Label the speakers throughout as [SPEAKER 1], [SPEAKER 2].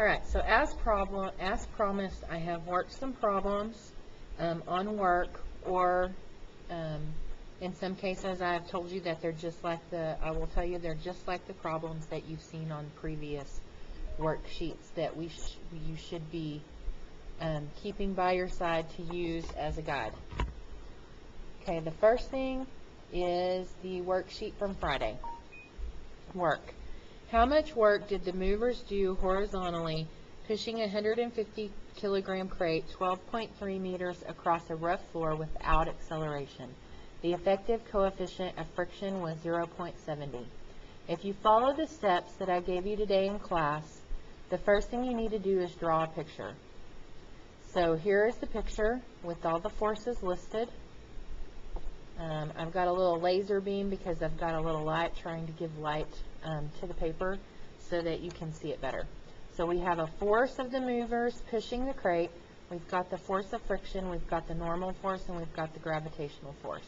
[SPEAKER 1] Alright, so as promised, I have worked some problems on work, or in some cases I have told you that they're just like I will tell you they're just like the problems that you've seen on previous worksheets that you should be keeping by your side to use as a guide. Okay, the first thing is the worksheet from Friday. Work. How much work did the movers do horizontally, pushing a 150 kilogram crate 12.3 meters across a rough floor without acceleration? The effective coefficient of friction was 0.70. If you follow the steps that I gave you today in class, the first thing you need to do is draw a picture. So here is the picture with all the forces listed. I've got a little laser beam because I've got a little light trying to give light to the paper so that you can see it better. So we have a force of the movers pushing the crate, we've got the force of friction, we've got the normal force, and we've got the gravitational force.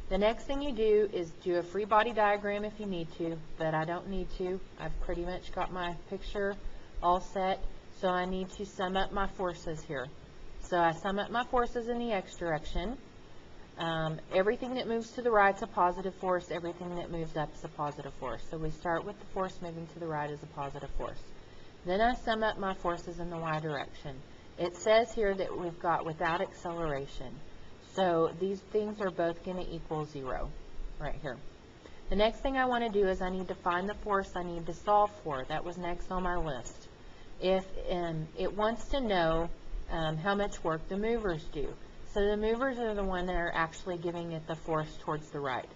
[SPEAKER 1] The next thing you do is do a free body diagram if you need to, but I don't need to. I've pretty much got my picture all set, so I need to sum up my forces here. So I sum up my forces in the x direction. Everything that moves to the right is a positive force, everything that moves up is a positive force. So we start with the force moving to the right as a positive force. Then I sum up my forces in the y direction. It says here that we've got without acceleration. So these things are both going to equal 0 right here. The next thing I want to do is I need to find the force I need to solve for. That was next on my list. If it wants to know how much work the movers do. So the movers are the one that are actually giving it the force towards the right.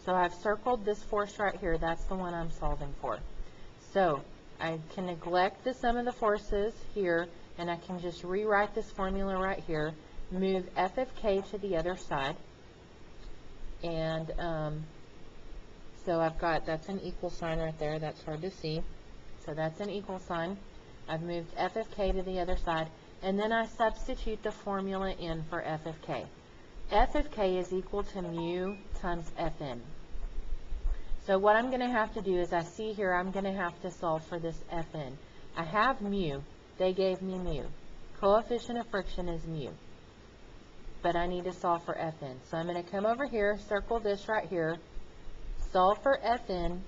[SPEAKER 1] So I've circled this force right here. That's the one I'm solving for. So I can neglect the sum of the forces here, and I can just rewrite this formula right here. Move f of k to the other side. And so I've got, that's an equal sign right there. That's hard to see. So that's an equal sign. I've moved f of k to the other side. And then I substitute the formula in for f of k. F of k is equal to mu times Fn. So what I'm going to have to do is, I see here I'm going to have to solve for this Fn. I have mu. They gave me mu. Coefficient of friction is mu. But I need to solve for Fn. So I'm going to come over here, circle this right here, solve for Fn.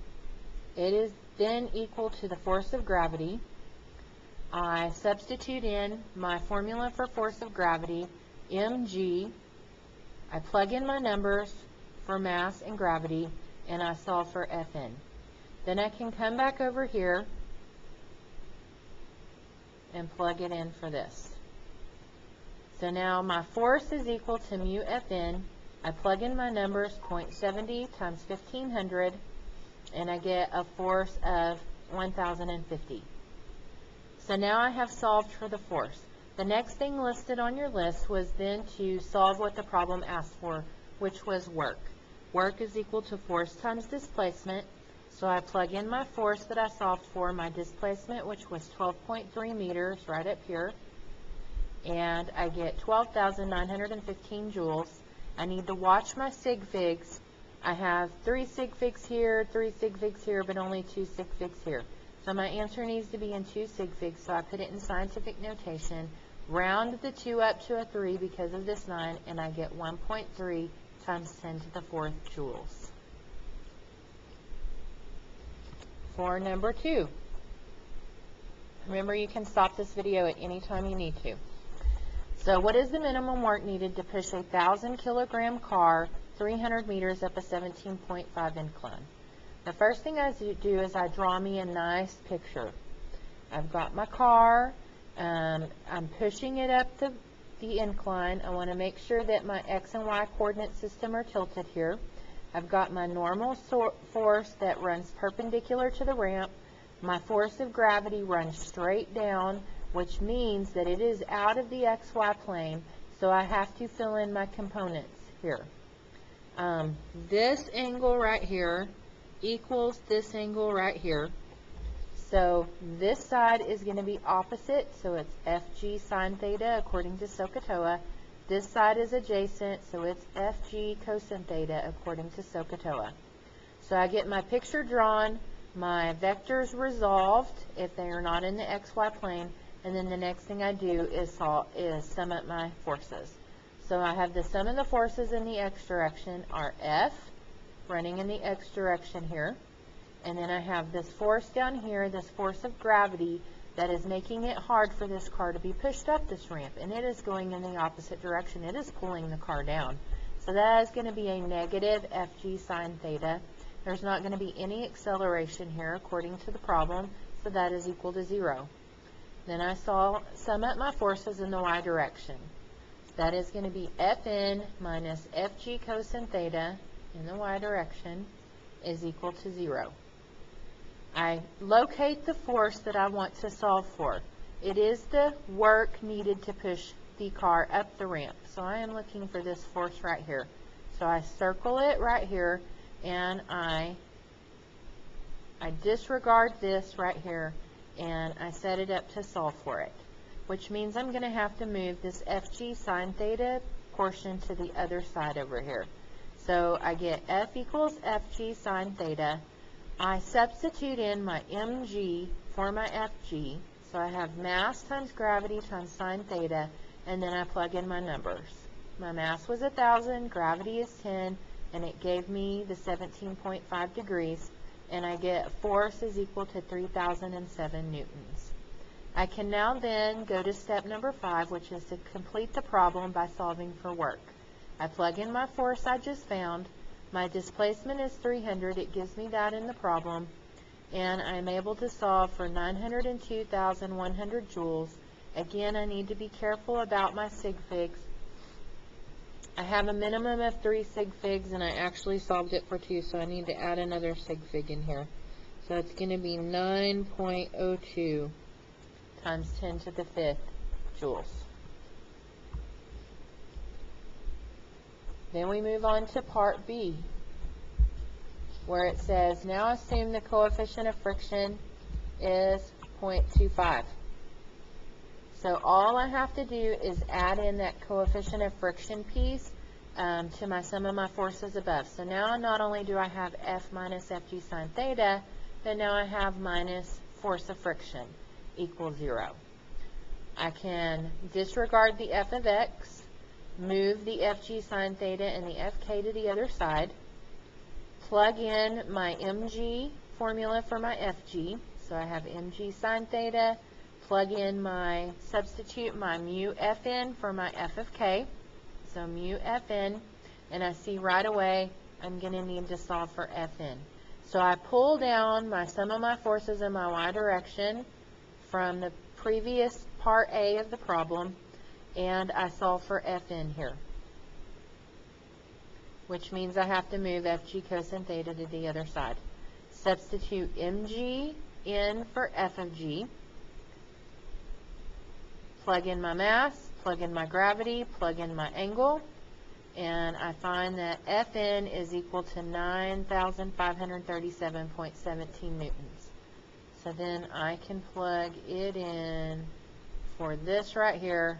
[SPEAKER 1] It is then equal to the force of gravity. I substitute in my formula for force of gravity, mg. I plug in my numbers for mass and gravity, and I solve for Fn. Then I can come back over here and plug it in for this. So now my force is equal to mu Fn. I plug in my numbers, 0.70 times 1500, and I get a force of 1050. So now I have solved for the force. The next thing listed on your list was then to solve what the problem asked for, which was work. Work is equal to force times displacement. So I plug in my force that I solved for, my displacement, which was 12.3 meters right up here. And I get 12,915 joules. I need to watch my sig figs. I have 3 sig figs here, 3 sig figs here, but only 2 sig figs here. So my answer needs to be in 2 sig figs, so I put it in scientific notation, round the 2 up to a 3 because of this 9, and I get 1.3 times 10 to the 4th joules. For number 2, remember you can stop this video at any time you need to. So what is the minimum work needed to push a 1,000 kilogram car 300 meters up a 17.5 incline? The first thing I do is I draw me a nice picture. I've got my car, I'm pushing it up the incline. I want to make sure that my x and y coordinate system are tilted here. I've got my normal force that runs perpendicular to the ramp. My force of gravity runs straight down, which means that it is out of the xy plane, so I have to fill in my components here. This angle right here equals this angle right here. So this side is going to be opposite, so it's FG sine theta according to SOHCAHTOA. This side is adjacent, so it's FG cosine theta according to SOHCAHTOA. So I get my picture drawn, my vectors resolved if they are not in the xy plane, and then the next thing I do is sum up my forces. So I have the sum of the forces in the x direction are F, running in the x direction here, and then I have this force down here, this force of gravity that is making it hard for this car to be pushed up this ramp, and it is going in the opposite direction. It is pulling the car down. So that is going to be a negative Fg sine theta. There's not going to be any acceleration here according to the problem, so that is equal to 0. Then I sum up my forces in the y direction. That is going to be Fn minus Fg cosine theta in the y direction is equal to 0. I locate the force that I want to solve for. It is the work needed to push the car up the ramp. So I am looking for this force right here. So I circle it right here, and I disregard this right here, and I set it up to solve for it, which means I'm going to have to move this Fg sine theta portion to the other side over here. So I get F equals Fg sine theta. I substitute in my mg for my Fg, so I have mass times gravity times sine theta, and then I plug in my numbers. My mass was 1,000, gravity is 10, and it gave me the 17.5 degrees, and I get force is equal to 3,007 newtons. I can now then go to step number 5, which is to complete the problem by solving for work. I plug in my force I just found. My displacement is 300. It gives me that in the problem. And I'm able to solve for 902,100 joules. Again, I need to be careful about my sig figs. I have a minimum of 3 sig figs, and I actually solved it for 2, so I need to add another sig fig in here. So it's going to be 9.02 times 10 to the 5th joules. Then we move on to part B, where it says, now assume the coefficient of friction is 0.25. So all I have to do is add in that coefficient of friction piece to my sum of my forces above. So now not only do I have F minus Fg sine theta, but now I have minus force of friction equals 0. I can disregard the F of x, move the Fg sine theta and the Fk to the other side, plug in my mg formula for my Fg, so I have mg sine theta, substitute my mu Fn for my F of k, so mu Fn, and I see right away I'm going to need to solve for Fn. So I pull down my sum of my forces in my y direction from the previous part A of the problem, and I solve for Fn here, which means I have to move Fg cosine theta to the other side. Substitute mg in for F of g, plug in my mass, plug in my gravity, plug in my angle, and I find that Fn is equal to 9,537.17 newtons. So then I can plug it in for this right here.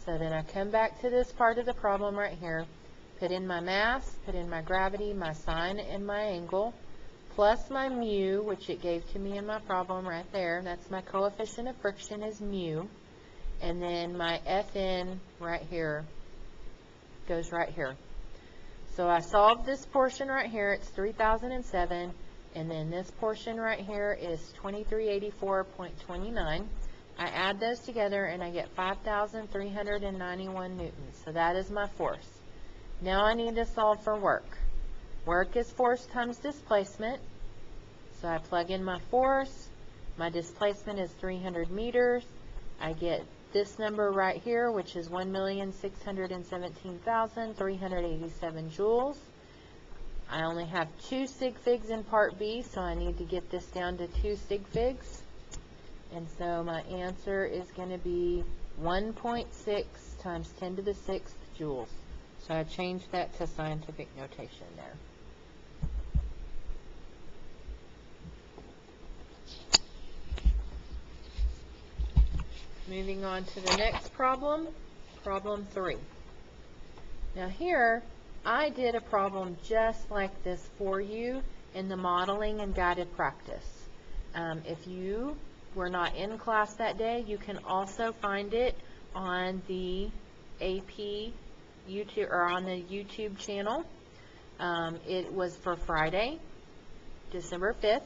[SPEAKER 1] So then I come back to this part of the problem right here, put in my mass, put in my gravity, my sine, and my angle, plus my mu, which it gave to me in my problem right there. That's my coefficient of friction is mu. And then my Fn right here goes right here. So I solved this portion right here. It's 3,007. And then this portion right here is 2384.29. I add those together and I get 5,391 newtons. So that is my force. Now I need to solve for work. Work is force times displacement. So I plug in my force. My displacement is 300 meters. I get this number right here, which is 1,617,387 joules. I only have 2 sig figs in part B, so I need to get this down to 2 sig figs. And so my answer is going to be 1.6 times 10 to the 6th joules. So I changed that to scientific notation there. Moving on to the next problem, problem 3. Now here, I did a problem just like this for you in the modeling and guided practice. If you were not in class that day, you can also find it on the AP YouTube or on the YouTube channel. It was for Friday, December 5th.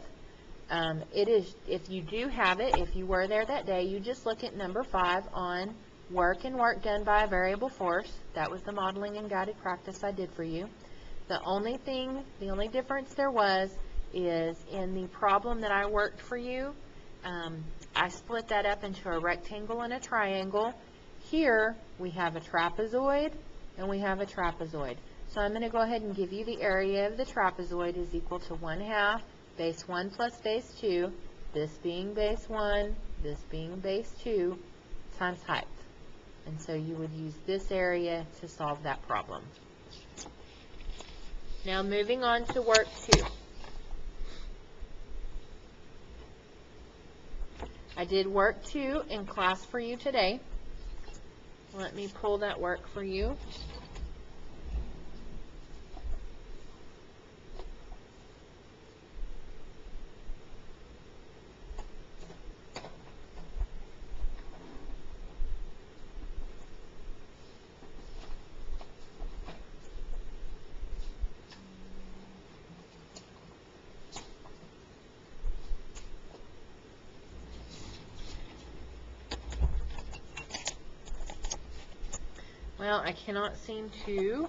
[SPEAKER 1] It is, if you do have it, if you were there that day, you just look at number 5 on work and work done by a variable force. That was the modeling and guided practice I did for you. The only difference there was is in the problem that I worked for you, I split that up into a rectangle and a triangle. Here we have a trapezoid and we have a trapezoid. So I'm going to go ahead and give you the area of the trapezoid is equal to 1/2 base 1 plus base 2, this being base 1, this being base 2, times height. And so you would use this area to solve that problem. Now moving on to work 2. I did work 2 in class for you today. Let me pull that work for you. Well, I cannot seem to,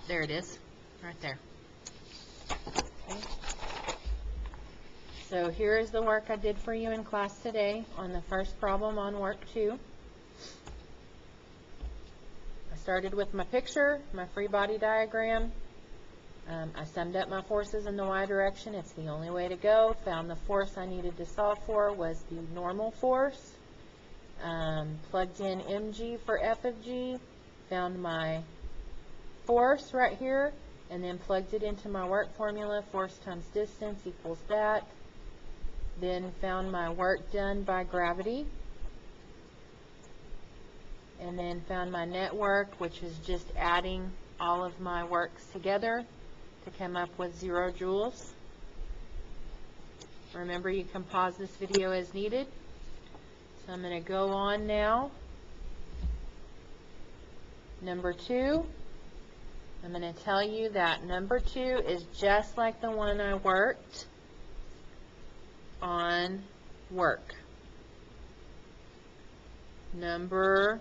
[SPEAKER 1] there it is, right there. Okay. So here is the work I did for you in class today on the first problem on work 2. I started with my picture, my free body diagram. I summed up my forces in the y direction. It's the only way to go. Found the force I needed to solve for was the normal force. Plugged in mg for f of g, found my force right here, and then plugged it into my work formula, force times distance equals that. Then found my work done by gravity, and then found my net work, which is just adding all of my works together to come up with 0 joules. Remember, you can pause this video as needed. So I'm going to go on now. Number 2, I'm going to tell you that number 2 is just like the one I worked on work. Number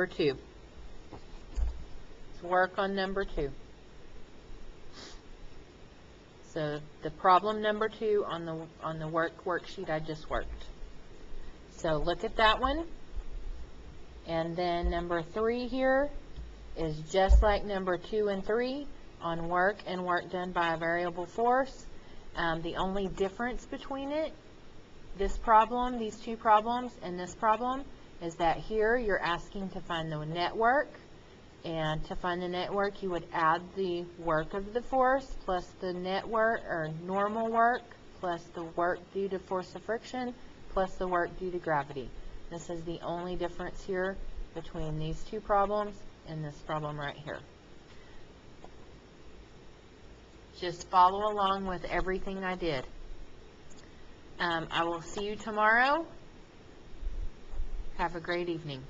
[SPEAKER 1] 2. Let's work on number 2. So the problem number 2 on the worksheet I just worked. So look at that one. And then number 3 here is just like number 2 and 3 on work and work done by a variable force. The only difference between this problem, these two problems, and this problem is that here you're asking to find the network, and to find the network you would add the work of the force plus the network or normal work plus the work due to force of friction plus the work due to gravity. This is the only difference here between these two problems and this problem right here. Just follow along with everything I did. I will see you tomorrow. Have a great evening.